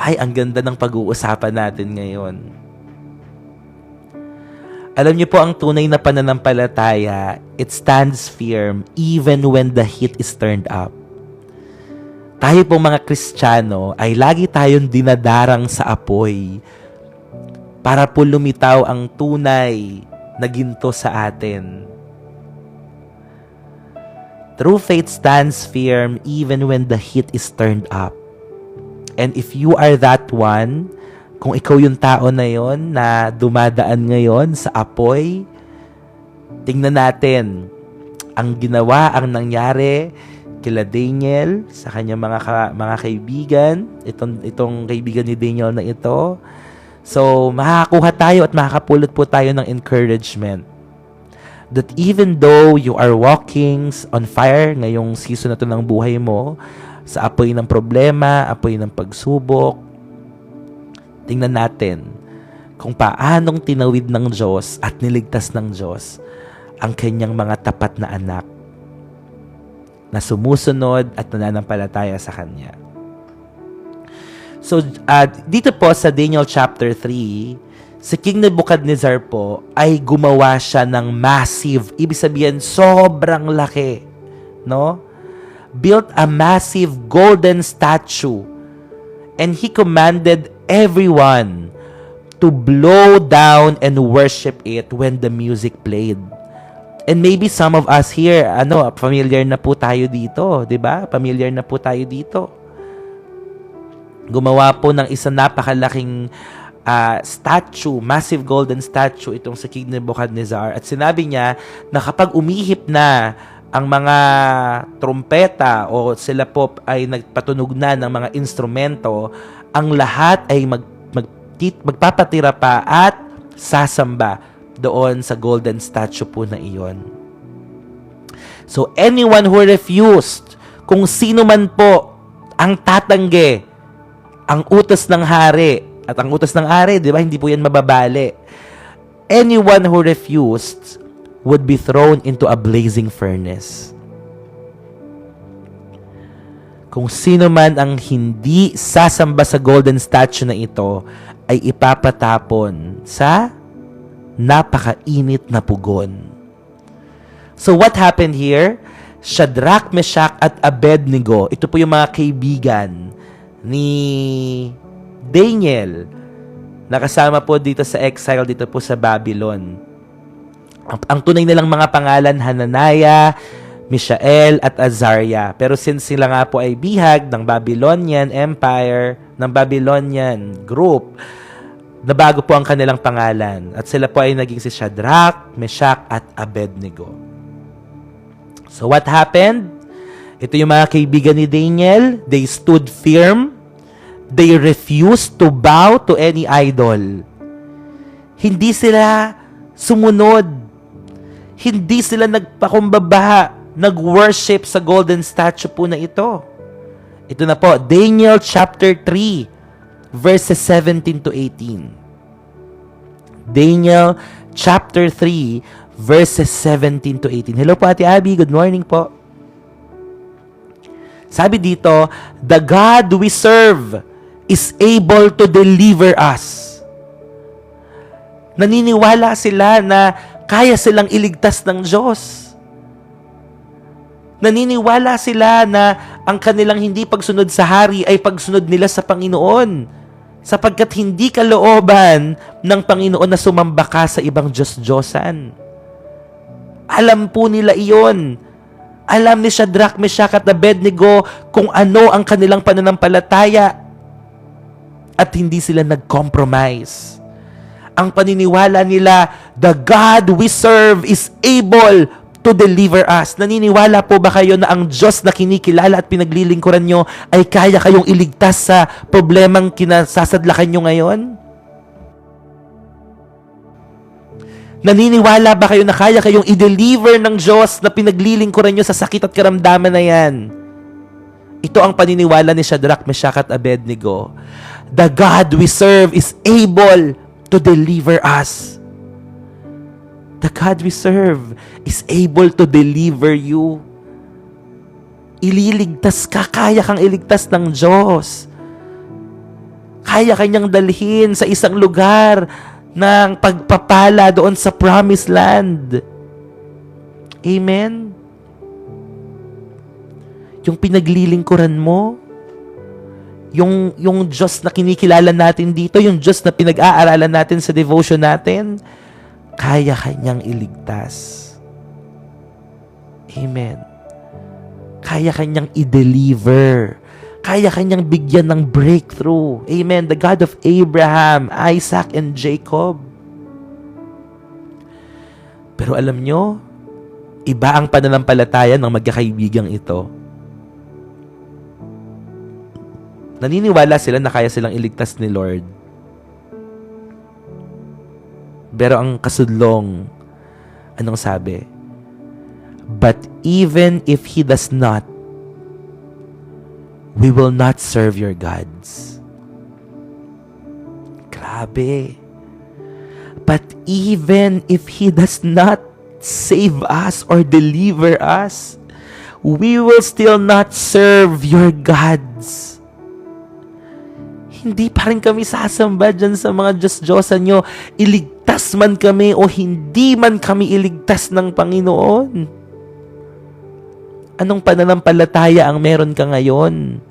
Ay, ang ganda ng pag-uusapan natin ngayon. Alam niyo po, ang tunay na pananampalataya, it stands firm even when the heat is turned up. Tayo pong mga Kristiyano ay lagi tayong dinadarang sa apoy para po lumitaw ang tunay na ginto sa atin. True faith stands firm even when the heat is turned up. And if you are that one, kung ikaw yung tao na yon na dumadaan ngayon sa apoy, tingnan natin ang ginawa, ang nangyari kila Daniel sa kanyang mga kaibigan, itong kaibigan ni Daniel na ito. So, makakakuha tayo at makakapulot po tayo ng encouragement that even though you are walking on fire ngayong season na ito ng buhay mo, sa apoy ng problema, apoy ng pagsubok, tingnan natin kung paanong tinawid ng Diyos at niligtas ng Diyos ang kanyang mga tapat na anak na sumusunod at nananampalataya sa Kanya. So, dito po sa Daniel chapter 3, si King Nebuchadnezzar po ay gumawa siya ng massive, ibig sabihin sobrang laki, no? Built a massive golden statue, and he commanded everyone to blow down and worship it when the music played. And maybe some of us here, familiar na po tayo dito, 'di ba? Familiar na po tayo dito. Gumawa po ng isang napakalaking statue, massive golden statue itong si King Nebuchadnezzar, at sinabi niya na kapag umihip na ang mga trumpeta o sila po ay nagpatunog na ng mga instrumento, ang lahat ay magpapatira pa at sasamba doon sa golden statue po na iyon. So anyone who refused, kung sino man po ang tatanggi ang utos ng hari, at ang utos ng hari, di ba, hindi po yan mababali. Anyone who refused would be thrown into a blazing furnace. Kung sino man ang hindi sasamba sa golden statue na ito, ay ipapatapon sa napakainit na pugon. So what happened here? Shadrach, Meshach, at Abednego, ito po yung mga kaibigan ni Daniel, nakasama po dito sa exile, dito po sa Babylon. Ang tunay nilang mga pangalan, Hananiah, Mishael, at Azariah. Pero since sila nga po ay bihag ng Babylonian Empire, ng Babylonian group, nabago po ang kanilang pangalan. At sila po ay naging si Shadrach, Meshach, at Abednego. So what happened? Ito yung mga kaibigan ni Daniel. They stood firm. They refused to bow to any idol. Hindi sila sumunod. Hindi sila nagpakumbaba, nag-worship sa golden statue po na ito. Ito na po, Daniel chapter 3, verses 17 to 18. Daniel chapter 3, verses 17 to 18. Hello po, Ate Abby. Good morning po. Sabi dito, the God we serve is able to deliver us. Naniniwala sila na kaya silang iligtas ng Diyos. Naniniwala sila na ang kanilang hindi pagsunod sa hari ay pagsunod nila sa Panginoon, sapagkat hindi kalooban ng Panginoon na sumamba ka sa ibang Diyos-Diyosan. Alam po nila iyon. Alam ni Shadrach, Meshach, at Abednego kung ano ang kanilang pananampalataya, at hindi sila nag-compromise. Ang paniniwala nila, the God we serve is able to deliver us. Naniniwala po ba kayo na ang Diyos na kinikilala at pinaglilingkuran nyo ay kaya kayong iligtas sa problemang kinasasadlakan nyo ngayon? Naniniwala ba kayo na kaya kayong i-deliver ng Diyos na pinaglilingkuran nyo sa sakit at karamdaman na yan? Ito ang paniniwala ni Shadrach, Meshach, at Abednego. The God we serve is able to deliver us. The God we serve is able to deliver you. Ililigtas ka, kaya kang iligtas ng Diyos. Kaya kanyang dalhin sa isang lugar ng pagpapala doon sa promised land. Amen? Yung pinaglilingkuran mo, yung Diyos na kinikilala natin dito, yung Diyos na pinag-aaralan natin sa devotion natin, kaya kanyang iligtas. Amen. Kaya kanyang i-deliver. Kaya kanyang bigyan ng breakthrough. Amen. The God of Abraham, Isaac, and Jacob. Pero alam nyo, iba ang pananampalataya ng magkakaibigang ito. Naniniwala sila na kaya silang iligtas ni Lord. Pero ang kasudlong, anong sabi? But even if He does not, we will not serve your gods. Grabe. But even if He does not save us or deliver us, we will still not serve your gods. Hindi pa rin kami sasamba dyan sa mga Diyos-Diyosan nyo. Iligtas man kami o hindi man kami iligtas ng Panginoon. Anong pananampalataya ang meron ka ngayon?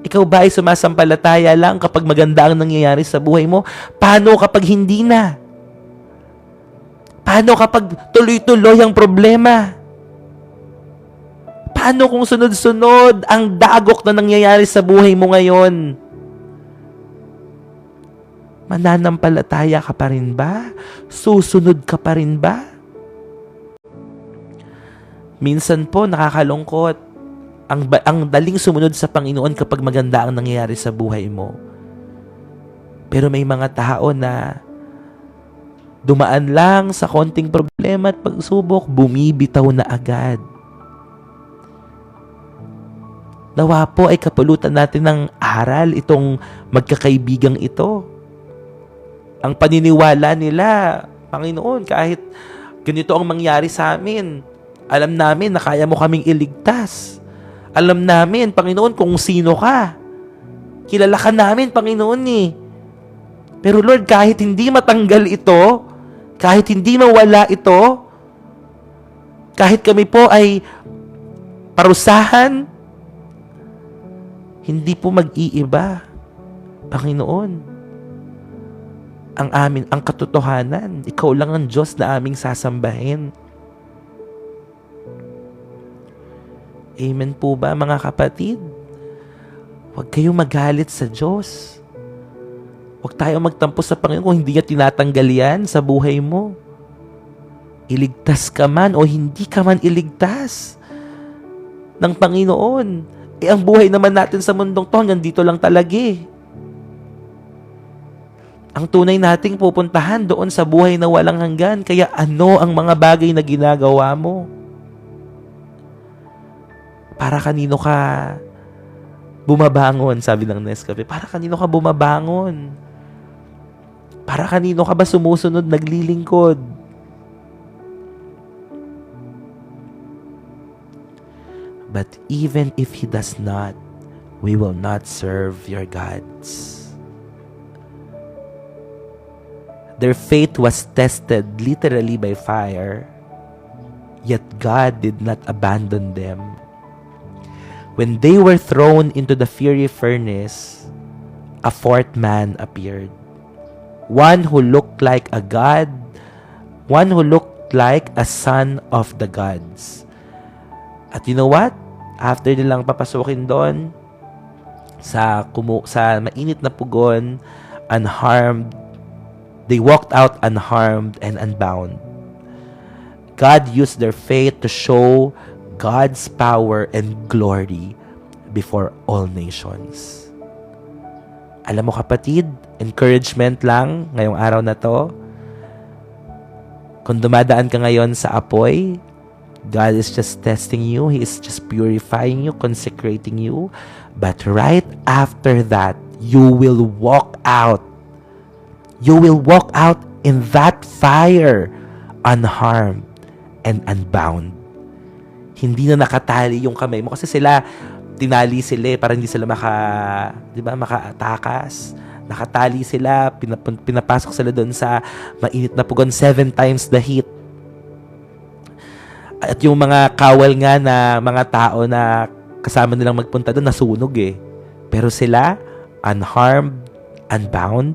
Ikaw ba ay sumasampalataya lang kapag maganda ang nangyayari sa buhay mo? Paano kapag hindi na? Paano kapag tuloy-tuloy ang problema? Paano kung sunod-sunod ang dagok na nangyayari sa buhay mo ngayon? Mananampalataya ka pa rin ba? Susunod ka pa rin ba? Minsan po nakakalungkot. Ang daling sumunod sa Panginoon kapag maganda ang nangyayari sa buhay mo. Pero may mga tao na dumaan lang sa konting problema at pagsubok, bumibitaw na agad. Nawa po ay kapulutan natin ng aral itong magkakaibigang ito. Ang paniniwala nila, Panginoon, kahit ganito ang mangyari sa amin, alam namin na kaya mo kaming iligtas. Alam namin, Panginoon, kung sino ka. Kilala ka namin, Panginoon eh. Pero Lord, kahit hindi matanggal ito, kahit hindi mawala ito, kahit kami po ay parusahan, hindi po mag-iiba, Panginoon. Ang katotohanan, ikaw lang ang Diyos na aming sasambahin. Amen po ba, mga kapatid? Huwag kayong magalit sa Diyos. Huwag tayong magtampo sa Panginoon kung hindi niya tinatanggal yan sa buhay mo. Iligtas ka man o hindi ka man iligtas ng Panginoon. Ang buhay naman natin sa mundong to, hanggang dito lang talaga eh. Ang tunay nating pupuntahan doon sa buhay na walang hanggan. Kaya ano ang mga bagay na ginagawa mo? Para kanino ka bumabangon, sabi ng Nescafe. Para kanino ka bumabangon? Para kanino ka ba sumusunod, naglilingkod? But even if He does not, we will not serve your gods. Their faith was tested literally by fire, yet God did not abandon them. When they were thrown into the fiery furnace, a fourth man appeared. One who looked like a god, one who looked like a son of the gods. At you know what? After nilang papasukin doon sa mainit na pugon, unharmed, they walked out unharmed and unbound. God used their faith to show God's power and glory before all nations. Alam mo kapatid, encouragement lang ngayong araw na to. Kung dumadaan ka ngayon sa apoy, God is just testing you. He is just purifying you, consecrating you. But right after that, you will walk out. You will walk out in that fire unharmed and unbound. Hindi na nakatali yung kamay mo kasi sila tinali sila para hindi sila makatakas. Nakatali sila, pinapasok sila doon sa mainit na pugon, 7 times the heat. At yung mga kawal nga na mga tao na kasama nilang magpunta doon, nasunog eh. Pero sila, unharmed, unbound.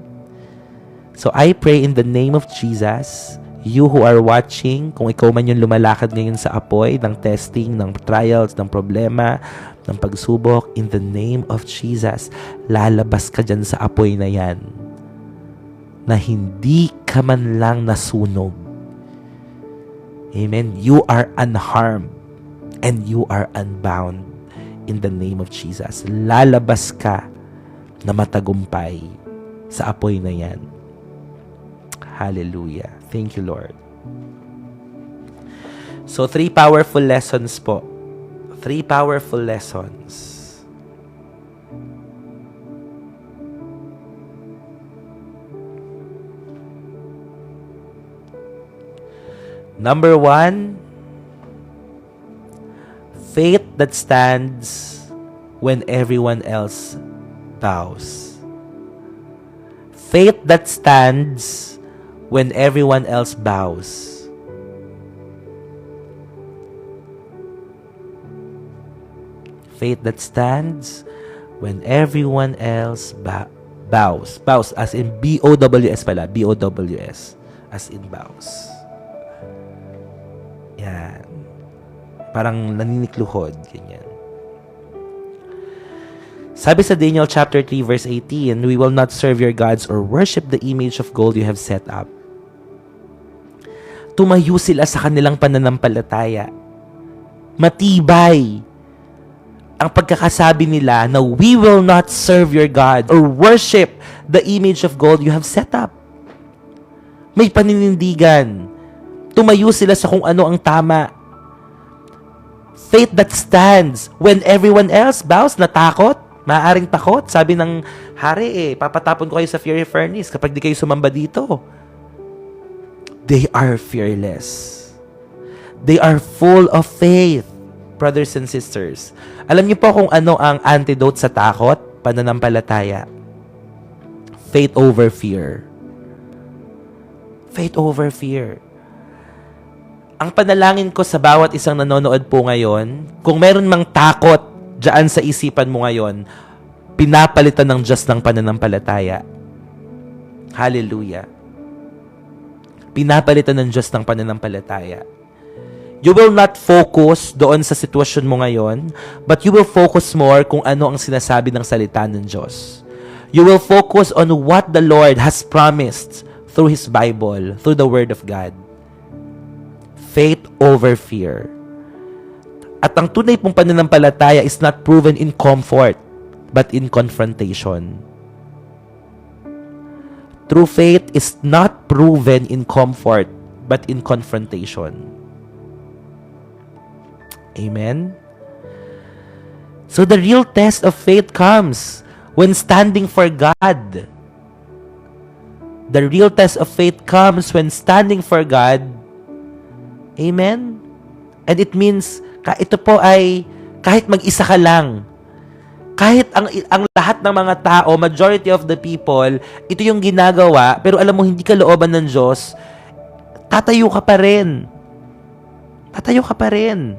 So I pray in the name of Jesus, you who are watching, kung ikaw man yung lumalakad ngayon sa apoy ng testing, ng trials, ng problema, ng pagsubok, in the name of Jesus, lalabas ka dyan sa apoy na yan na hindi ka man lang nasunog. Amen. You are unharmed and you are unbound in the name of Jesus. Lalabas ka na matagumpay sa apoy na yan. Hallelujah. Thank you, Lord. So, 3 powerful lessons po. 3 powerful lessons. Number 1, faith that stands when everyone else bows. Faith that stands when everyone else bows. Faith that stands when everyone else bows. Bows as in B-O-W-S pala. B-O-W-S. As in bows. Yan. Parang naninikluhod. Ganyan. Sabi sa Daniel chapter 3 verse 18, we will not serve your gods or worship the image of gold you have set up. Tumayo sila sa kanilang pananampalataya. Matibay ang pagkakasabi nila na we will not serve your God or worship the image of gold you have set up. May paninindigan. Tumayo sila sa kung ano ang tama. Faith that stands when everyone else bows. Natakot? Maaaring takot. Sabi ng hari papatapon ko kayo sa fiery furnace kapag di kayo sumamba dito. They are fearless. They are full of faith, brothers and sisters. Alam niyo po kung ano ang antidote sa takot? Pananampalataya. Faith over fear. Faith over fear. Ang panalangin ko sa bawat isang nanonood po ngayon, kung meron mang takot dyan sa isipan mo ngayon, pinapalitan ng Diyos ng pananampalataya. Hallelujah. Pinapalitan ng Diyos ng pananampalataya. You will not focus doon sa sitwasyon mo ngayon, but you will focus more kung ano ang sinasabi ng salita ng Diyos. You will focus on what the Lord has promised through His Bible, through the Word of God. Faith over fear. At ang tunay pong pananampalataya is not proven in comfort, but in confrontation. True faith is not proven in comfort, but in confrontation. Amen? So the real test of faith comes when standing for God. The real test of faith comes when standing for God. Amen? And it means, ito po ay kahit mag-isa ka lang, kahit ang lahat ng mga tao, majority of the people, ito yung ginagawa, pero alam mo, hindi ka looban ng Diyos, tatayo ka pa rin. Tatayo ka pa rin.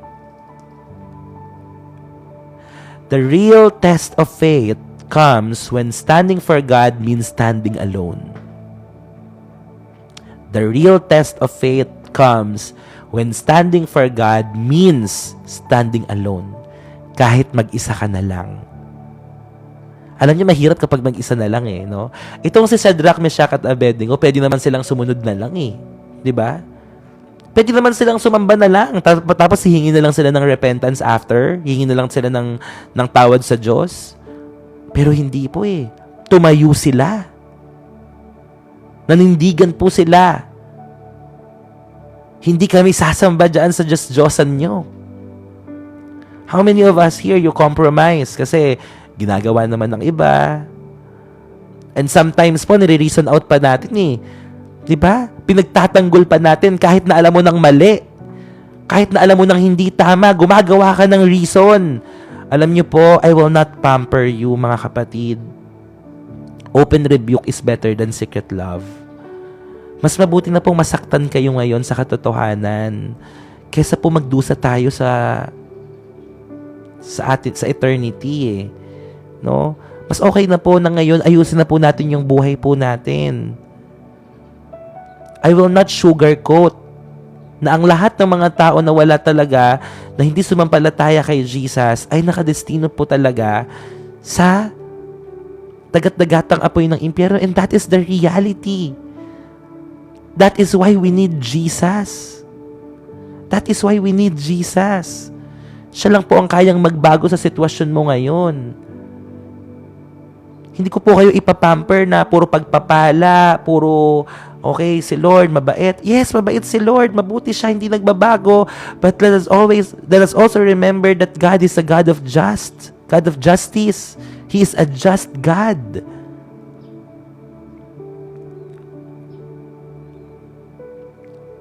The real test of faith comes when standing for God means standing alone. The real test of faith comes when standing for God means standing alone. Kahit mag-isa ka na lang. Alam niyo, mahirap kapag mag-isa na lang no? Itong si Shadrach, Meshach at Abednego, pwede naman silang sumunod na lang Di ba? Pwede naman silang sumamba na lang. Tapos hihingi na lang sila ng repentance after. Hihingi na lang sila ng tawad sa Diyos. Pero hindi po Tumayo sila. Nanindigan po sila. Hindi kami sasamba dyan sa Diyos-Diyosan nyo. How many of us here you compromise? Kasi ginagawa naman ng iba. And sometimes po, nire-reason out pa natin Diba? Pinagtatanggol pa natin kahit na alam mo ng mali. Kahit na alam mo ng hindi tama, gumagawa ka ng reason. Alam niyo po, I will not pamper you, mga kapatid. Open rebuke is better than secret love. Mas mabuti na pong masaktan kayo ngayon sa katotohanan kesa po magdusa tayo sa eternity eh. No? Mas okay na po na ngayon ayusin na po natin yung buhay po natin. I will not sugarcoat na ang lahat ng mga tao na wala talaga, na hindi sumampalataya kay Jesus, ay nakadestino po talaga sa dagat-dagatang apoy ng impyerno, and that is the reality. That is why we need Jesus. That is why we need Jesus. Siya lang po ang kayang magbago sa sitwasyon mo ngayon. Hindi ko po kayo ipapamper na puro pagpapala, puro, okay, si Lord, mabait. Yes, mabait si Lord. Mabuti siya, hindi nagbabago. But let us also remember that God is a God of justice. He is a just God.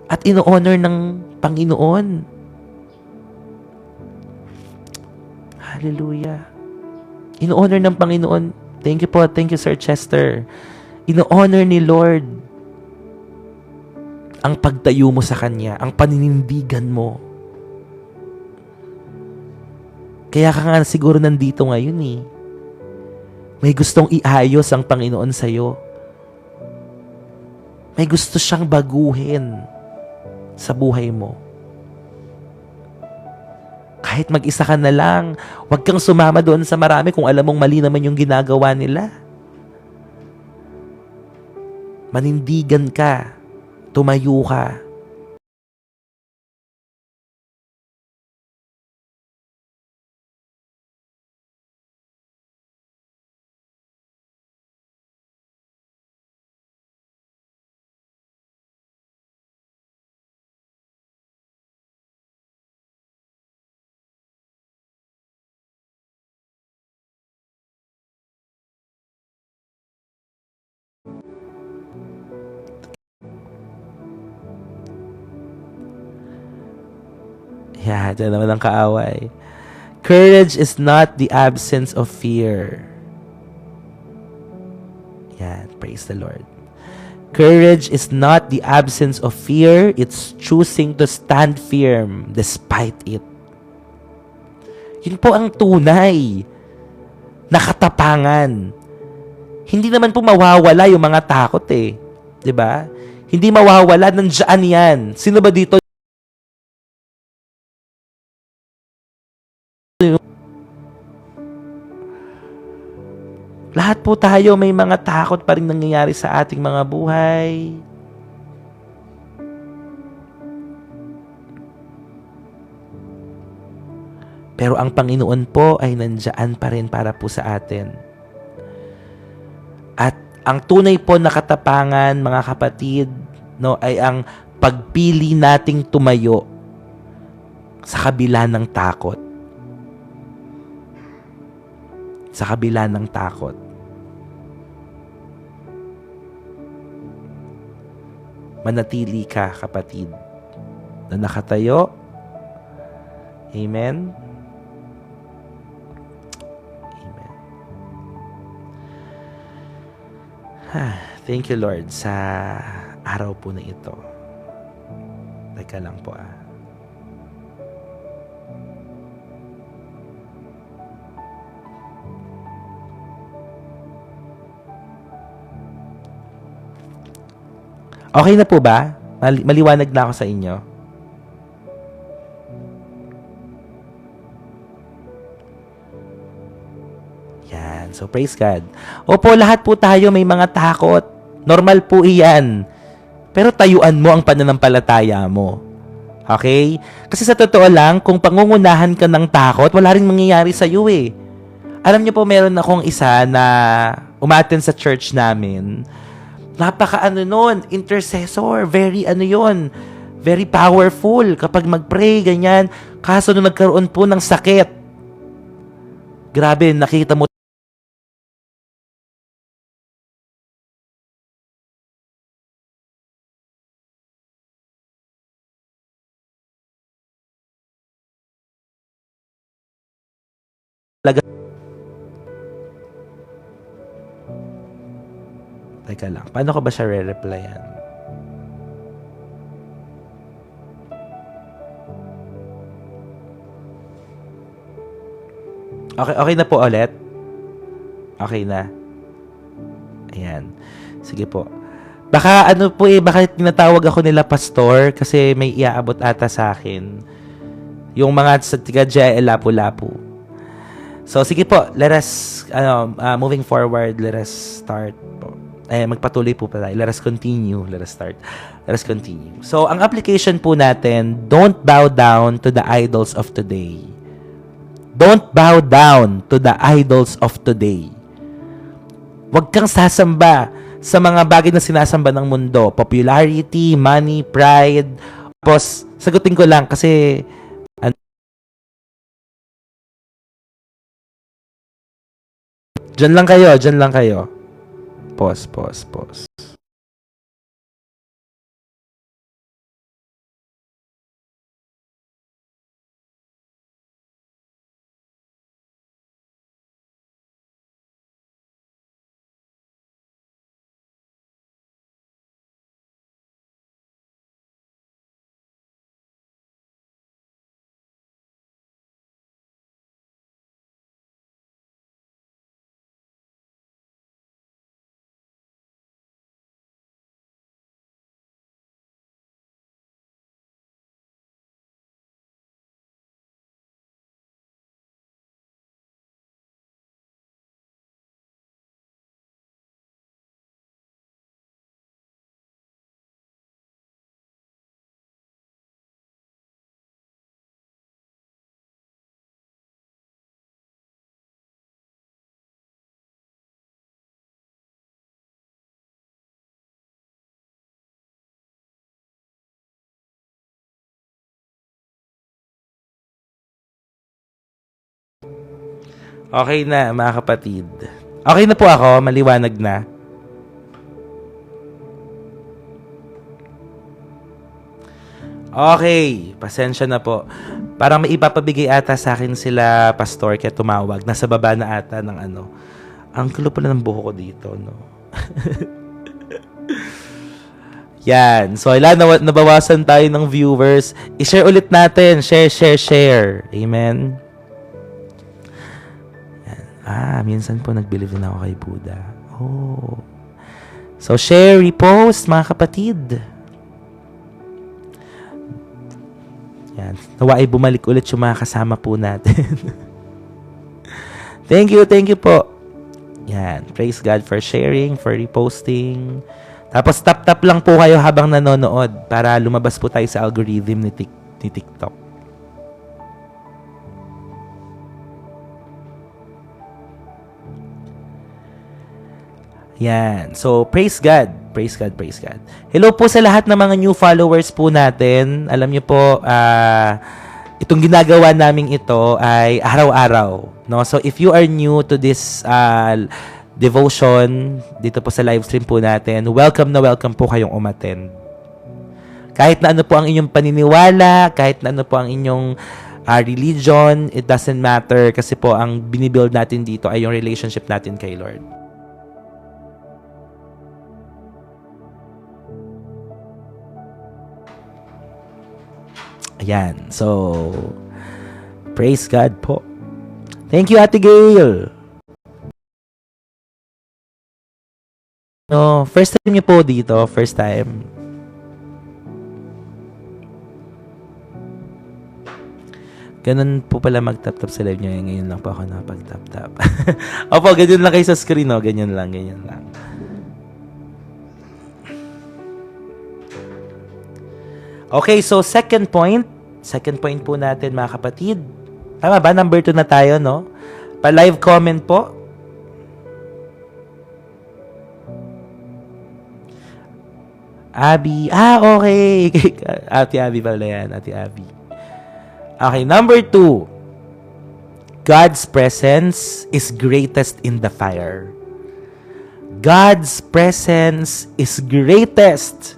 At ino-honor ng Panginoon. Hallelujah. Ino-honor ng Panginoon. Thank you po. Thank you, Sir Chester. Ino-honor ni Lord ang pagtayo mo sa Kanya, ang paninindigan mo. Kaya ka nga siguro nandito ngayon eh. May gustong iayos ang Panginoon sa'yo. May gusto siyang baguhin sa buhay mo. Kahit mag-isa ka na lang, huwag kang sumama doon sa marami kung alam mong mali naman yung ginagawa nila. Manindigan ka, tumayo ka. Yeah, dyan naman ang kaaway. Courage is not the absence of fear. Yan, praise the Lord. Courage is not the absence of fear, it's choosing to stand firm despite it. Yun po ang tunay na katapangan. Hindi naman po mawawala yung mga takot eh. 'Di ba? Hindi mawawala, nandiyan yan. Sino ba dito? Lahat po tayo may mga takot pa rin nangyayari sa ating mga buhay. Pero ang Panginoon po ay nandiyan pa rin para po sa atin. At ang tunay po na katapangan, mga kapatid, no, ay ang pagpili nating tumayo sa kabila ng takot. Sa kabila ng takot. Manatili ka, kapatid, na nakatayo. Amen. Amen. Thank you, Lord, sa araw po na ito. Teka lang po Okay na po ba? Maliwanag na ako sa inyo. Yan. So, praise God. Opo, lahat po tayo may mga takot. Normal po iyan. Pero tayuan mo ang pananampalataya mo. Okay? Kasi sa totoo lang, kung pangungunahan ka ng takot, wala rin mangyayari sa iyo eh. Alam niyo po, meron akong isa na umattend sa church namin. Napaka nun, intercessor, very yun, very powerful kapag mag-pray, ganyan. Kaso nung nagkaroon po ng sakit, grabe, nakita mo talaga. Teka lang, paano ko ba siya re-replyan? Okay na po ulit? Okay na. Ayan. Sige po. Baka ano po baka tinatawag ako nila pastor kasi may iaabot ata sa akin. Yung mga sa tiga Lapu-Lapu. So sige po, let us moving forward, let us start po. Magpatuloy po pala. Let us continue. Let us start. Let us continue. So ang application po natin, don't bow down to the idols of today. Don't bow down to the idols of today. Huwag kang sasamba sa mga bagay na sinasamba ng mundo. Popularity, money, pride. Tapos, sagutin ko lang kasi dyan lang kayo. Pause. Okay na, mga kapatid. Okay na po ako, maliwanag na. Okay, pasensya na po. Parang may ipapabigay ata sa akin sila, pastor, kaya tumawag. Nasa baba na ata ng ano. Ang gulo pala ng buho ko dito, no? Yan. So, nabawasan tayo ng viewers. I-share ulit natin. Share. Amen? Yan. Minsan po nag-believe din ako kay Buddha. Oh. So, share, repost, mga kapatid. Yan. Nawa ay bumalik ulit yung mga kasama po natin. Thank you po. Yan. Praise God for sharing, for reposting. Tapos tap lang po kayo habang nanonood para lumabas po tayo sa algorithm ni TikTok. Yan. So, praise God. Hello po sa lahat ng mga new followers po natin. Alam niyo po, itong ginagawa naming ito ay araw-araw. No? So, if you are new to this devotion dito po sa live stream po natin, welcome po kayong umattend. Kahit na ano po ang inyong paniniwala, kahit na ano po ang inyong religion, it doesn't matter kasi po ang binibuild natin dito ay yung relationship natin kay Lord. Ayan. So, praise God po. Thank you, Ate Gail. No, first time niyo po dito, first time. Ganun po pala mag-tap-tap sa live niyo. Ngayon lang po ako nakapag-tap-tap. Opo, ganyan lang kayo sa screen, no? Ganyan lang. Okay, so second point po natin, mga kapatid. Tama ba? Number 2 na tayo, no? Pa-live comment po. Abby. Okay. Ate Abby pala yan. Ate Abby. Okay, number 2. God's presence is greatest in the fire. God's presence is greatest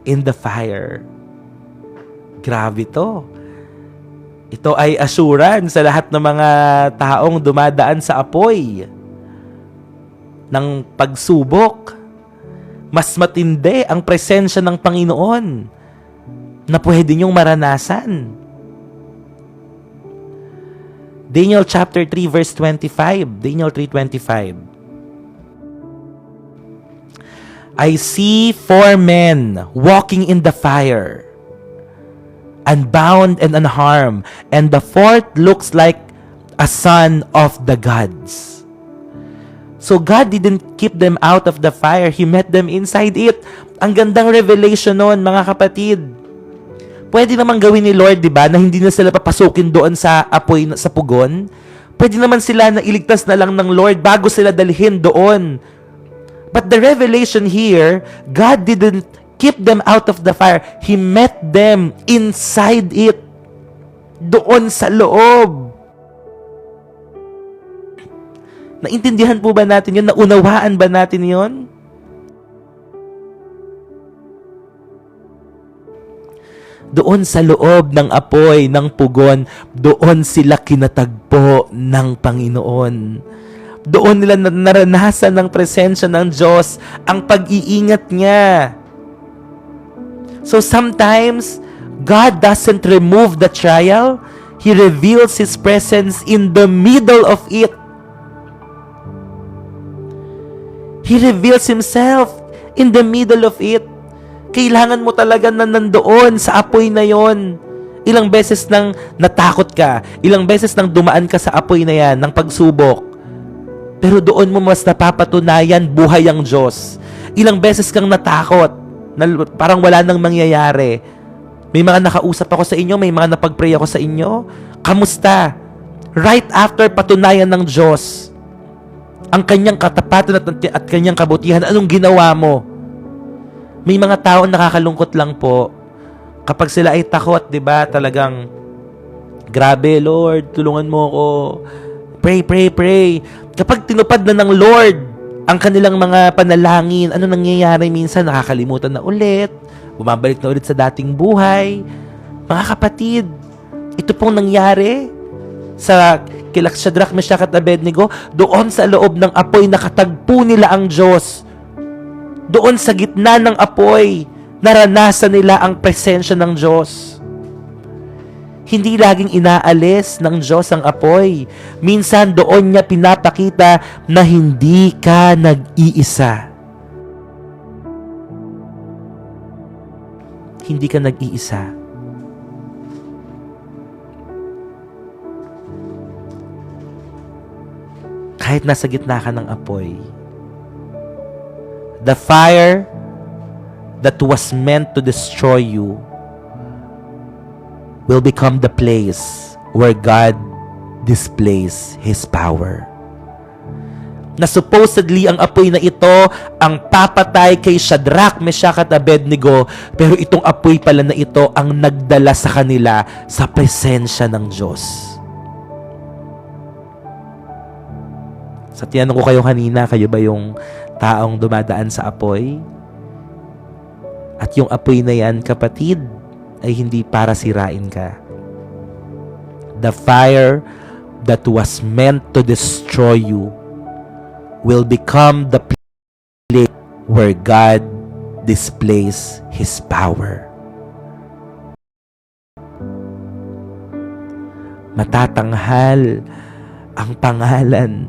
in the fire. Grabe to. Ito ay assurance sa lahat ng mga taong dumadaan sa apoy ng pagsubok. Mas matindi ang presensya ng Panginoon na pwede niyong maranasan. Daniel chapter 3 verse 25. Daniel 3:25. I see 4 men walking in the fire, unbound and unharmed, and the fourth looks like a son of the gods. So God didn't keep them out of the fire. He met them inside it. Ang gandang revelation nun, mga kapatid. Pwede naman gawin ni Lord, di ba, na hindi na sila papasukin doon sa apoy, sa pugon. Pwede naman sila na iligtas na lang ng Lord bago sila dalhin doon. But the revelation here, God didn't keep them out of the fire. He met them inside it. Doon sa loob. Naintindihan po ba natin yun? Naunawaan ba natin yun? Doon sa loob ng apoy, ng pugon, doon sila kinatagpo ng Panginoon. Doon nila naranasan ng presensya ng Diyos, ang pag-iingat niya. So sometimes, God doesn't remove the trial. He reveals His presence in the middle of it. He reveals Himself in the middle of it. Kailangan mo talaga na nandoon sa apoy na yon. Ilang beses nang natakot ka, ilang beses nang dumaan ka sa apoy na yan, ng pagsubok. Pero doon mo mas napapatunayan buhay ang Diyos. Ilang beses kang natakot, na parang wala nang mangyayari. May mga nakausap ako sa inyo, may mga napag-pray ako sa inyo. Kamusta? Right after patunayan ng Diyos ang kanyang katapatan at kanyang kabutihan, anong ginawa mo? May mga tao nakakalungkot lang po. Kapag sila ay takot, di ba? Talagang, grabe, Lord, tulungan mo ako. Pray, pray, pray. Kapag tinupad na ng Lord ang kanilang mga panalangin, ano nangyayari minsan? Nakakalimutan na ulit. Bumabalik na ulit sa dating buhay. Mga kapatid, ito pong nangyari sa kila Shadrach, Meshach at Abednego, doon sa loob ng apoy nakatagpo nila ang Diyos. Doon sa gitna ng apoy, naranasan nila ang presensya ng Diyos. Hindi laging inaalis ng Diyos ang apoy. Minsan doon niya pinapakita na hindi ka nag-iisa. Hindi ka nag-iisa. Kahit nasa gitna ka ng apoy, the fire that was meant to destroy you will become the place where God displays His power. Na supposedly ang apoy na ito ang papatay kay Shadrach, Meshach at Abednego, pero itong apoy pala na ito ang nagdala sa kanila sa presensya ng Diyos. Sa tinanong ko kayo kanina, kayo ba yung taong dumadaan sa apoy? At yung apoy na yan, kapatid, ay hindi para sirain ka. The fire that was meant to destroy you will become the place where God displays His power. Matatanghal ang pangalan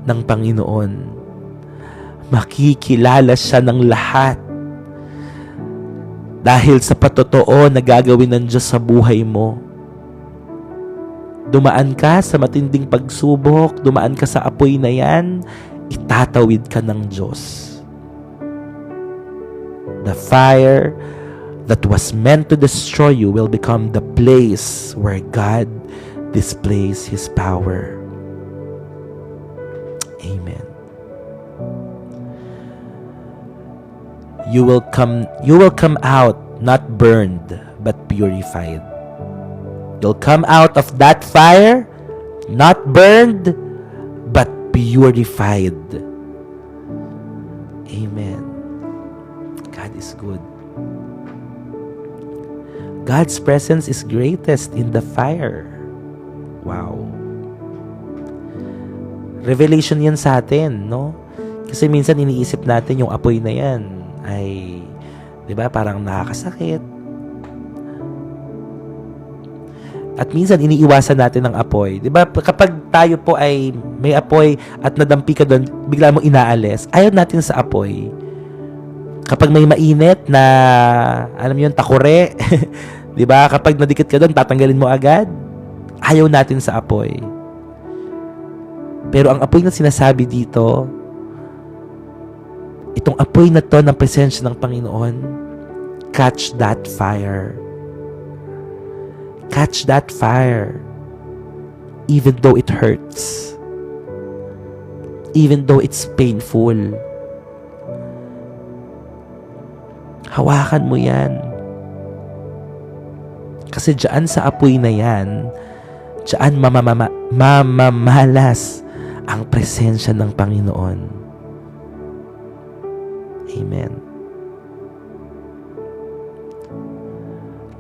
ng Panginoon. Makikilala siya ng lahat. Dahil sa patotoo na gagawin ng Diyos sa buhay mo. Dumaan ka sa matinding pagsubok, dumaan ka sa apoy na yan, itatawid ka ng Diyos. The fire that was meant to destroy you will become the place where God displays His power. Amen. You will come out not burned but purified. You'll come out of that fire not burned but purified. Amen. God is good. God's presence is greatest in the fire. Wow. Revelation yan sa atin, no? Kasi minsan iniisip natin yung apoy na yan ay, di ba, parang nakakasakit. At minsan iniiwasan natin ng apoy. Di ba, kapag tayo po ay may apoy at nadampi ka doon, bigla mo inaalis. Ayaw natin sa apoy. Kapag may mainit na, alam mo yun, takore, di ba, kapag nadikit ka doon, tatanggalin mo agad. Ayaw natin sa apoy. Pero ang apoy na sinasabi dito, itong apoy na to ng presensya ng Panginoon, catch that fire. Catch that fire. Even though it hurts. Even though it's painful. Hawakan mo yan. Kasi dyan sa apoy na yan, dyan mamamalas ang presensya ng Panginoon. Amen.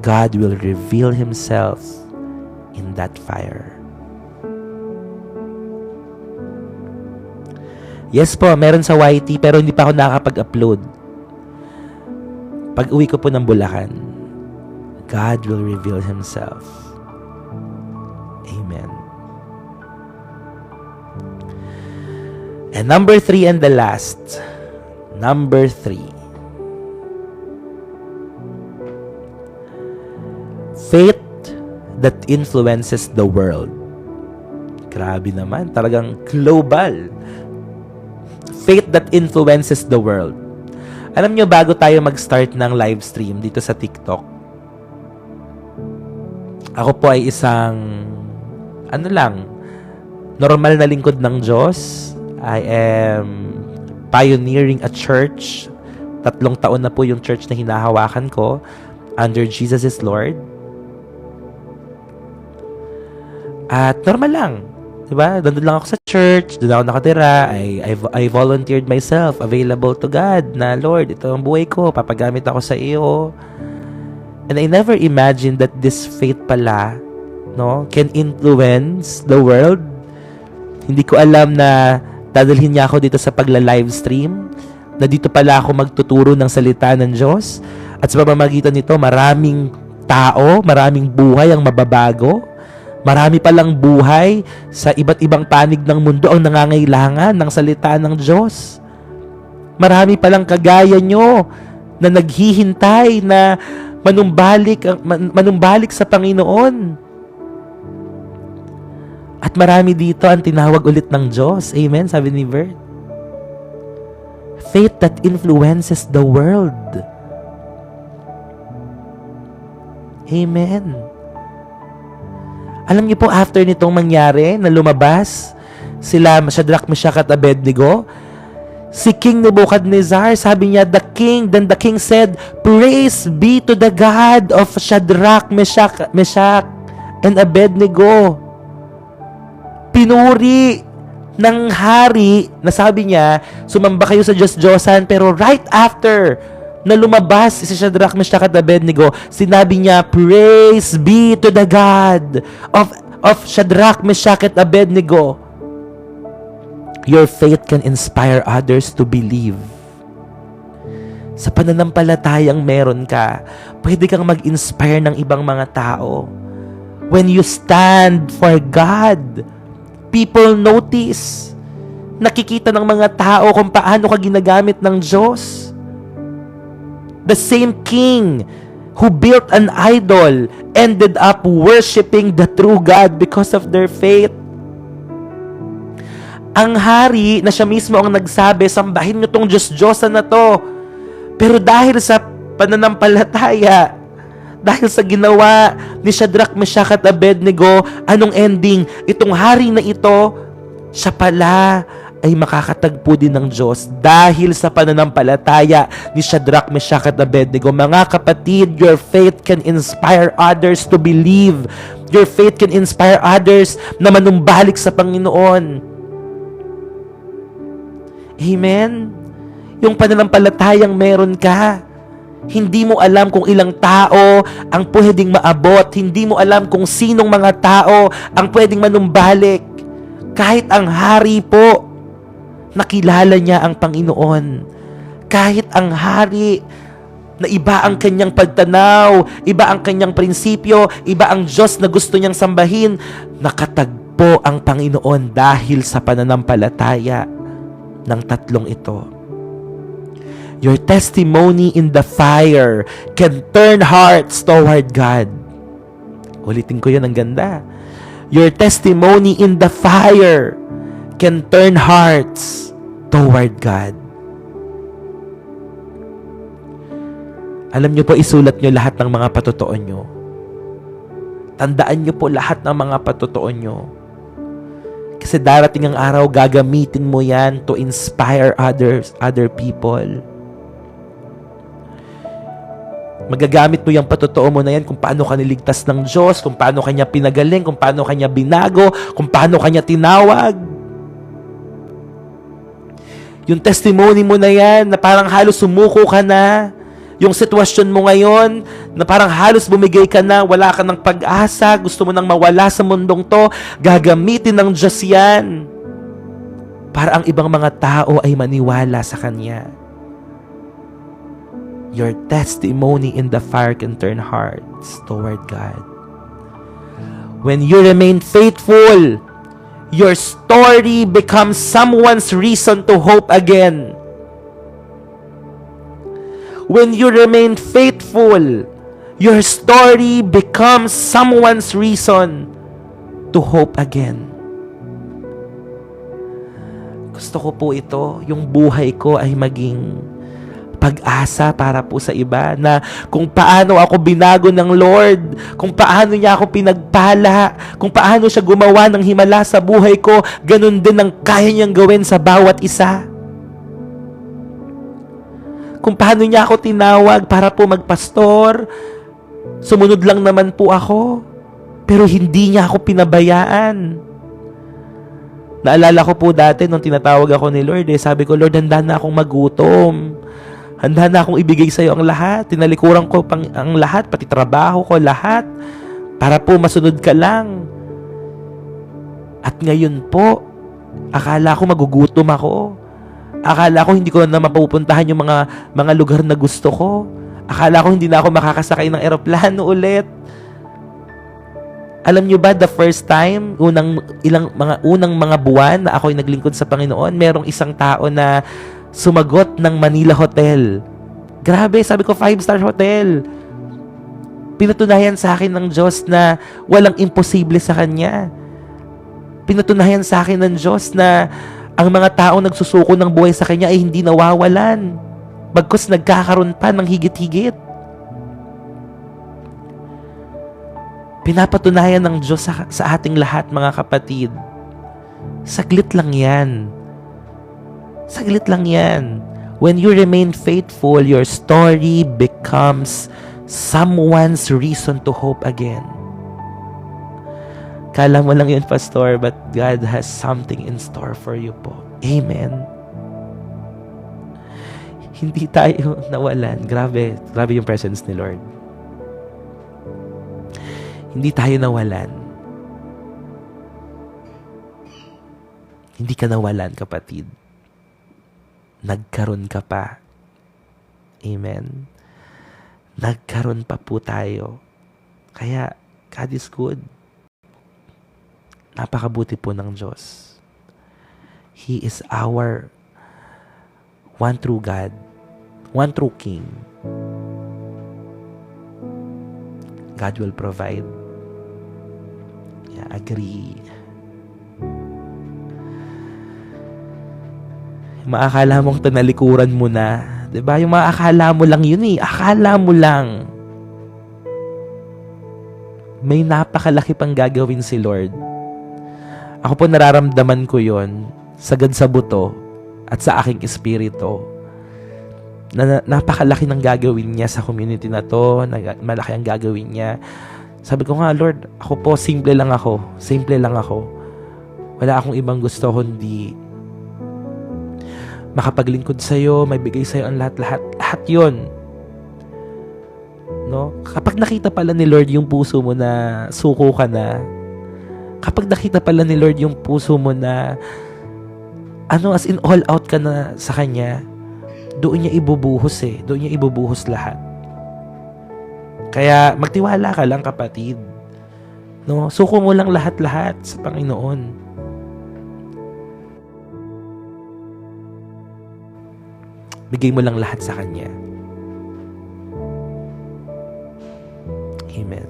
God will reveal Himself in that fire. Yes po, meron sa YT pero hindi pa ako nakakapag-upload. Pag uwi ko po ng Bulacan, God will reveal Himself. Amen. And number 3 and the last. Number 3. Faith that influences the world. Grabe naman. Talagang global. Faith that influences the world. Alam nyo, bago tayo mag-start ng live stream dito sa TikTok, ako po ay isang, normal na lingkod ng Diyos. I am pioneering a church. 3 taon na po yung church na hinahawakan ko under Jesus is Lord. At normal lang. Diba? Doon lang ako sa church. Doon ako nakatira. I volunteered myself available to God na, Lord, ito ang buhay ko. Papagamit ako sa iyo. And I never imagined that this faith pala, no, can influence the world. Hindi ko alam na dadalhin niya ako dito sa pagla-livestream, na dito pala ako magtuturo ng salita ng Diyos. At sa pamamagitan nito, maraming tao, maraming buhay ang mababago. Marami palang buhay sa iba't ibang panig ng mundo ang nangangailangan ng salita ng Diyos. Marami palang kagaya nyo na naghihintay na manumbalik sa Panginoon. At marami dito ang tinawag ulit ng Diyos. Amen, sabi ni Bert. Faith that influences the world. Amen. Alam niyo po, after nitong mangyari, na lumabas sila Shadrach, Meshach at Abednego, si King Nebuchadnezzar, sabi niya, then the king said, "Praise be to the God of Shadrach, Meshach and Abednego." Pinuri ng hari na sabi niya, sumamba kayo sa Diyos-Diyosan, pero right after na lumabas si Shadrach, Meshach at Abednego, sinabi niya, "Praise be to the God of Shadrach, Meshach at Abednego." Your faith can inspire others to believe. Sa pananampalatayang meron ka, pwede kang mag-inspire ng ibang mga tao. When you stand for God, people notice. Nakikita ng mga tao kung paano ka ginagamit ng Diyos. The same king who built an idol ended up worshiping the true God because of their faith. Ang hari na siya mismo ang nagsabi, sambahin nyo tong Diyos-Diyosan na to. Pero dahil sa pananampalataya, dahil sa ginawa ni Shadrach, Meshach at Abednego, anong ending? Itong hari na ito, siya pala ay makakatagpo din ng Diyos dahil sa pananampalataya ni Shadrach, Meshach at Abednego. Mga kapatid, your faith can inspire others to believe. Your faith can inspire others na manumbalik sa Panginoon. Amen? Yung pananampalatayang meron ka, Hindi mo alam kung ilang tao ang pwedeng maabot. Hindi mo alam kung sinong mga tao ang pwedeng manumbalik. Kahit ang hari po, nakilala niya ang Panginoon. Kahit ang hari, na iba ang kanyang pagtanaw, iba ang kanyang prinsipyo, iba ang Diyos na gusto niyang sambahin, nakatagpo ang Panginoon dahil sa pananampalataya ng tatlong ito. Your testimony in the fire can turn hearts toward God. Ulitin ko yun, ang ganda. Your testimony in the fire can turn hearts toward God. Alam niyo po, isulat niyo lahat ng mga patotoo niyo. Tandaan niyo po lahat ng mga patotoo niyo. Kasi darating ang araw, gagamitin mo yan to inspire other people. Magagamit mo yung patotoo mo na yan kung paano ka niligtas ng Diyos, kung paano kanya pinagaling, kung paano kanya binago, kung paano kanya tinawag. Yung testimony mo na yan, na parang halos sumuko ka na. Yung sitwasyon mo ngayon, na parang halos bumigay ka na, wala ka ng pag-asa, gusto mo nang mawala sa mundong to, gagamitin ng Diyos yan para ang ibang mga tao ay maniwala sa Kanya. Your testimony in the fire can turn hearts toward God. When you remain faithful, your story becomes someone's reason to hope again. When you remain faithful, your story becomes someone's reason to hope again. Gusto ko po ito, yung buhay ko ay maging pag-asa para po sa iba, na kung paano ako binago ng Lord, kung paano niya ako pinagpala, kung paano siya gumawa ng himala sa buhay ko, ganun din ang kaya niyang gawin sa bawat isa. Kung paano niya ako tinawag para po magpastor, sumunod lang naman po ako, pero hindi niya ako pinabayaan. Naalala ko po dati nung tinatawag ako ni Lord, sabi ko, Lord, handa na akong magutom. Handa na akong ibigay sa iyo ang lahat. Tinalikuran ko ang lahat, pati trabaho ko, lahat, para po masunod ka lang. At ngayon po, akala ko magugutom ako. Akala ko hindi ko na mapupuntahan yung mga lugar na gusto ko. Akala ko hindi na ako makakasakay ng eroplano ulit. Alam niyo ba, the first time, unang mga buwan na ako'y naglingkod sa Panginoon, merong isang tao na sumagot ng Manila Hotel. Grabe, sabi ko, 5-star hotel. Pinatunayan sa akin ng Diyos na walang imposible sa Kanya. Pinatunayan sa akin ng Diyos na ang mga taong nagsusuko ng buhay sa Kanya ay hindi nawawalan. Bagkus nagkakaroon pa ng higit-higit. Pinapatunayan ng Diyos sa ating lahat, mga kapatid. Saglit lang yan. Saglit lang yan. When you remain faithful, your story becomes someone's reason to hope again. Kala mo lang yun, Pastor, but God has something in store for you po. Amen. Hindi tayo nawalan. Grabe yung presence ni Lord. Hindi tayo nawalan. Hindi ka nawalan, kapatid. Nagkaroon ka pa. Amen. Nagkaroon pa po tayo. Kaya, God is good. Napakabuti po ng Diyos. He is our one true God, one true King. God will provide. Yeah, agree. Maakala mong tanalikuran mo na. Diba? Yung maakala mo lang yun eh. Akala mo lang. May napakalaki pang gagawin si Lord. Ako po nararamdaman ko yon sagad sa buto at sa aking espiritu. Na napakalaki ng gagawin niya sa community na to. Malaki ang gagawin niya. Sabi ko nga, Lord, ako po, simple lang ako. Simple lang ako. Wala akong ibang gusto kundi makapaglingkod sa'yo, may bigay sa'yo ang lahat-lahat. Lahat yun. No? Kapag nakita pala ni Lord yung puso mo na suko ka na, kapag nakita pala ni Lord yung puso mo na as in all out ka na sa Kanya, doon niya ibubuhos doon niya ibubuhos lahat. Kaya magtiwala ka lang, kapatid. No? Suko mo lang lahat-lahat sa Panginoon. Bigay mo lang lahat sa Kanya. Amen.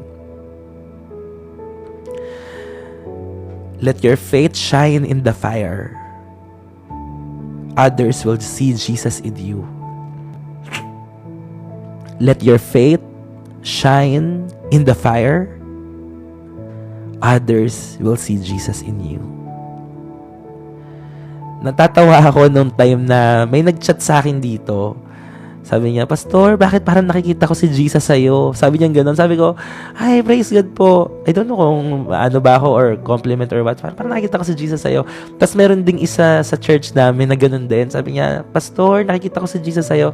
Let your faith shine in the fire. Others will see Jesus in you. Let your faith shine in the fire. Others will see Jesus in you. Natatawa ako nung time na may nag-chat sa akin dito. Sabi niya, Pastor, bakit parang nakikita ko si Jesus sa'yo? Sabi niya gano'n. Sabi ko, ay, praise God po. I don't know kung ano ba ako or compliment or what. Parang nakikita ko si Jesus sa'yo. Tapos meron ding isa sa church namin na gano'n din. Sabi niya, Pastor, nakikita ko si Jesus sa'yo.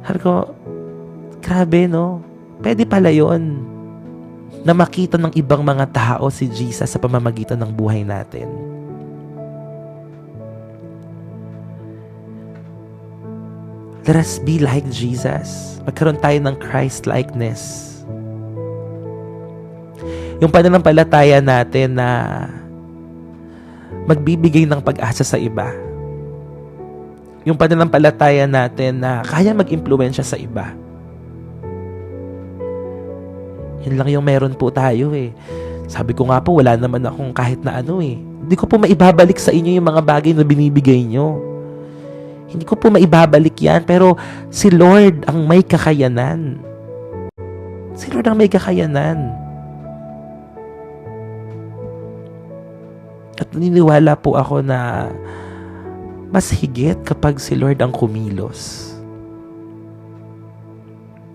Sabi ko, grabe, no? Pwede pala yun na makita ng ibang mga tao si Jesus sa pamamagitan ng buhay natin. Let us be like Jesus. Magkaroon tayo ng Christ-likeness. Yung pananampalataya natin na magbibigay ng pag-asa sa iba. Yung pananampalataya natin na kaya mag-impluwensya sa iba. Yun lang yung meron po tayo Sabi ko nga po, wala naman akong kahit na Hindi ko po maibabalik sa inyo yung mga bagay na binibigay nyo. Hindi ko po maibabalik yan, pero si Lord ang may kakayanan. Si Lord ang may kakayanan. At naniniwala po ako na mas higit kapag si Lord ang kumilos.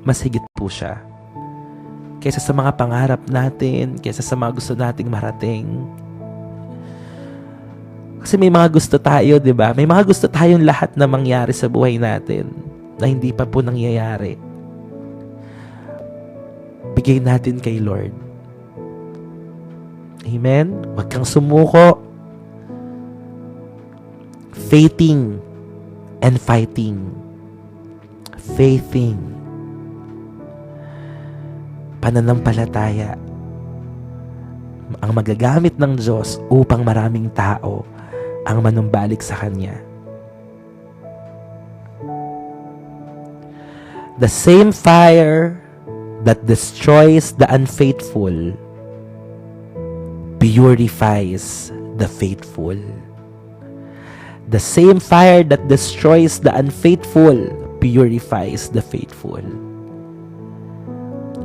Mas higit po siya. Kaysa sa mga pangarap natin, kaysa sa mga gusto nating marating. Kasi may mga gusto tayo, di ba? May mga gusto tayong lahat na mangyari sa buhay natin na hindi pa po nangyayari. Bigay natin kay Lord. Amen? Huwag kang sumuko. Faithing and fighting. Faithing. Pananampalataya. Ang magagamit ng Diyos upang maraming tao ang manumbalik sa Kanya. The same fire that destroys the unfaithful purifies the faithful. The same fire that destroys the unfaithful purifies the faithful.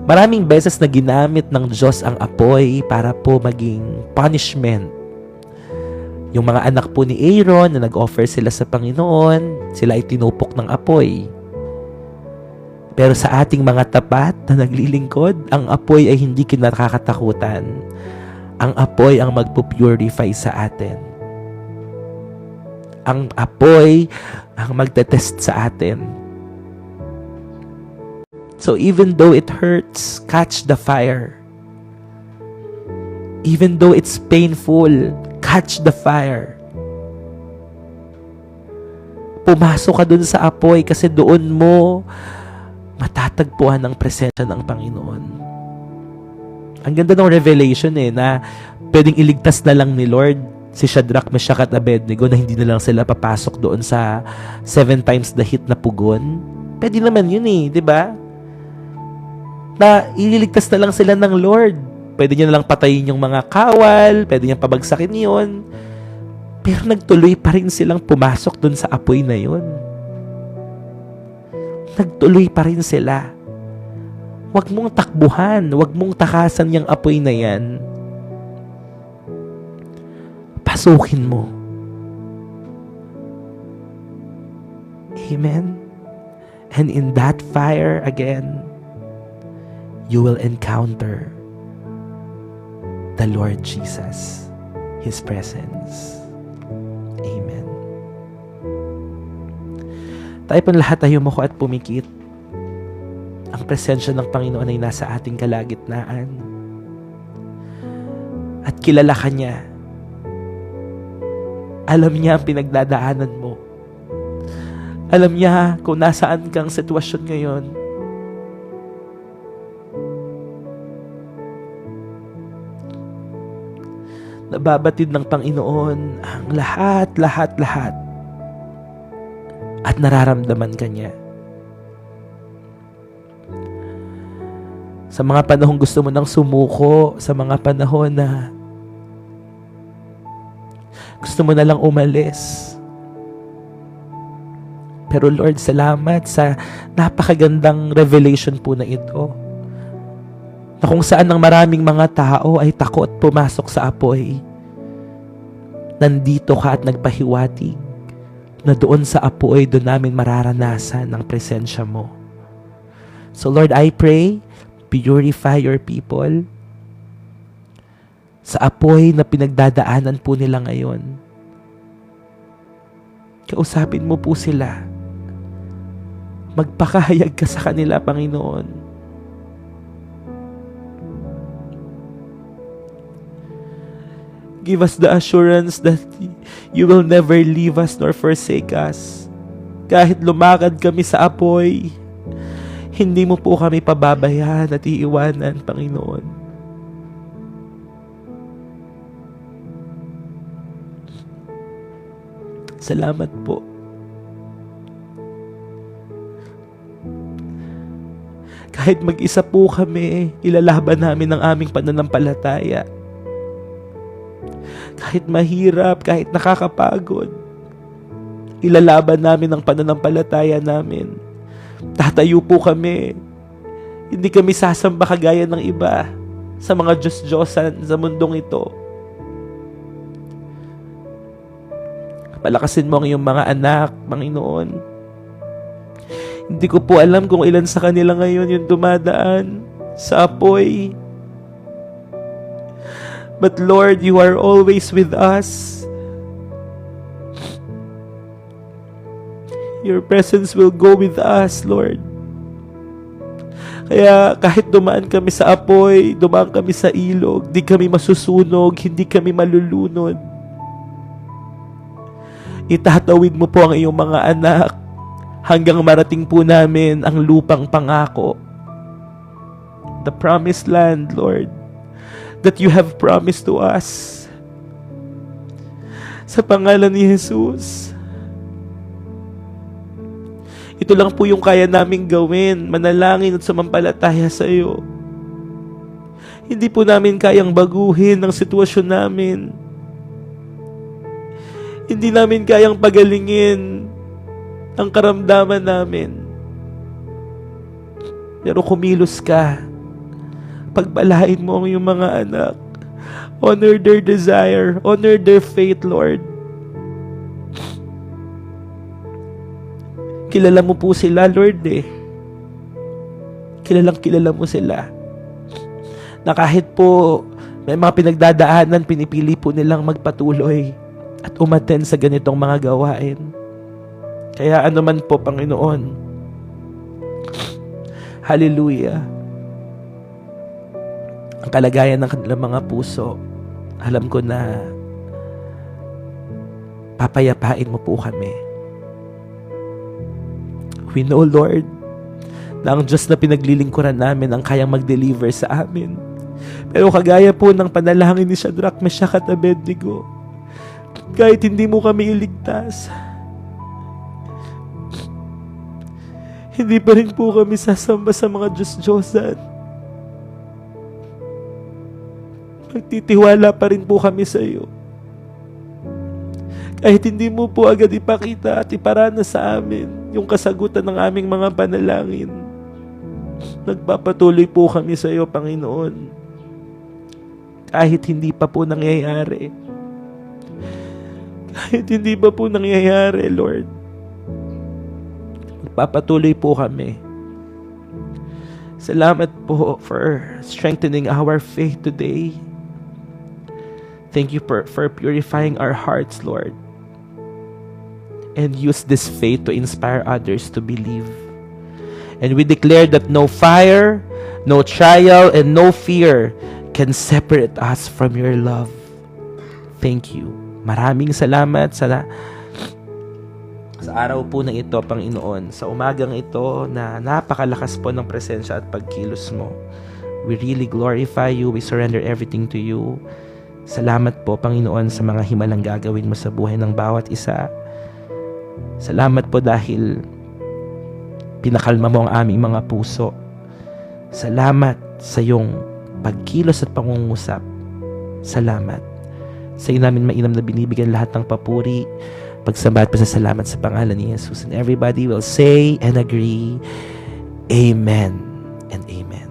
Maraming beses na ginamit ng Diyos ang apoy para po maging punishment. Yung mga anak po ni Aaron na nag-offer sila sa Panginoon, sila ay tinupok ng apoy. Pero sa ating mga tapat na naglilingkod, ang apoy ay hindi kinakakatakutan. Ang apoy ang magpupurify sa atin. Ang apoy ang magtetest sa atin. So even though it hurts, catch the fire. Even though it's painful, catch the fire. Pumasok ka dun sa apoy kasi doon mo matatagpuan ang presensya ng Panginoon. Ang ganda ng revelation na pwedeng iligtas na lang ni Lord si Shadrach, Meshach at Abednego na hindi na lang sila papasok doon sa 7 times the heat na pugon. Pwede naman yun di ba? Na ililigtas na lang sila ng Lord. Pwede niya na lang patayin yung mga kawal, pwede niyang pabagsakin yun. Pero nagtuloy pa rin silang pumasok dun sa apoy na yun. Nagtuloy pa rin sila. Huwag mong takbuhan, huwag mong takasan yung apoy na yan. Pasukin mo. Amen? And in that fire again, you will encounter the Lord Jesus, His presence. Amen. Tayo po lahat tayo umuko at pumikit. Ang ang presensya ng Panginoon ay nasa ating kalagitnaan. At kilala ka niya. Alam niya ang pinagdadaanan mo. Alam niya kung nasaan kang sitwasyon ngayon. Nababatid ng Panginoon ang lahat. At nararamdaman ka niya. Sa mga panahong gusto mo nang sumuko, sa mga panahon na gusto mo na lang umalis. Pero Lord, salamat sa napakagandang revelation po na ito. Na kung saan ang maraming mga tao ay takot pumasok sa apoy, nandito ka at nagpahiwatig na doon sa apoy, doon namin mararanasan ang presensya mo. So Lord, I pray, purify your people sa apoy na pinagdadaanan po nila ngayon. Kausapin mo po sila. Magpakahayag ka sa kanila, Panginoon. Give us the assurance that you will never leave us nor forsake us. Kahit lumakad kami sa apoy, hindi mo po kami pababayaan at iiwanan, Panginoon. Salamat po. Kahit mag-isa po kami, ilalaban namin ang aming pananampalataya. Kahit mahirap, kahit nakakapagod, ilalaban namin ang pananampalataya namin. Tatayo po kami. Hindi kami sasamba kagaya ng iba sa mga Diyos-Diyosan sa mundong ito. Palakasin mo ang iyong mga anak, Panginoon. Hindi ko po alam kung ilan sa kanila ngayon yung dumadaan sa apoy. But Lord, you are always with us. Your presence will go with us, Lord. Kaya kahit dumaan kami sa apoy, dumaan kami sa ilog, di kami masusunog, hindi kami malulunod. Itatawid mo po ang iyong mga anak hanggang marating po namin ang lupang pangako. The promised land, Lord, that you have promised to us. Sa pangalan ni Jesus, ito lang po yung kaya naming gawin, manalangin at sumampalataya sa iyo. Hindi po namin kayang baguhin ang sitwasyon namin. Hindi namin kayang pagalingin ang karamdaman namin. Pero kumilos ka. Pagpalain mo ang iyong mga anak. Honor their desire. Honor their faith, Lord. Kilala mo po sila, Lord eh. Kilala mo sila. Na kahit po may mga pinagdadaanan, pinipili po nilang magpatuloy at umattend sa ganitong mga gawain. Kaya ano man po, Panginoon. Hallelujah. Ang kalagayan ng kanilang mga puso, alam ko na papayapain mo po kami. We know, Lord, na ang Diyos na pinaglilingkuran namin ang kayang mag-deliver sa amin. Pero kagaya po ng panalangin ni Shadrach, Meshach at Abednego, kahit hindi mo kami iligtas, hindi pa rin po kami sasamba sa mga Diyos-Diyosan. Magtitiwala pa rin po kami sa iyo. Kahit hindi mo po agad ipakita at iparana sa amin yung kasagutan ng aming mga panalangin, nagpapatuloy po kami sa iyo, Panginoon. Kahit hindi pa po nangyayari. Kahit hindi pa po nangyayari, Lord. Nagpapatuloy po kami. Salamat po for strengthening our faith today. Thank you for purifying our hearts, Lord. And use this faith to inspire others to believe. And we declare that no fire, no trial, and no fear can separate us from your love. Thank you. Maraming salamat sa araw po na ito, Panginoon, sa umagang ito na napakalakas po ng presensya at pagkilos mo. We really glorify you. We surrender everything to you. Salamat po, Panginoon, sa mga himalang gagawin mo sa buhay ng bawat isa. Salamat po dahil pinakalma mo ang aming mga puso. Salamat sa iyong pagkilos at pangungusap. Salamat. Sa iyo namin mainam na binibigyan lahat ng papuri, pagsamba at pasasalamat sa pangalan ni Jesus. And everybody will say and agree, Amen and Amen.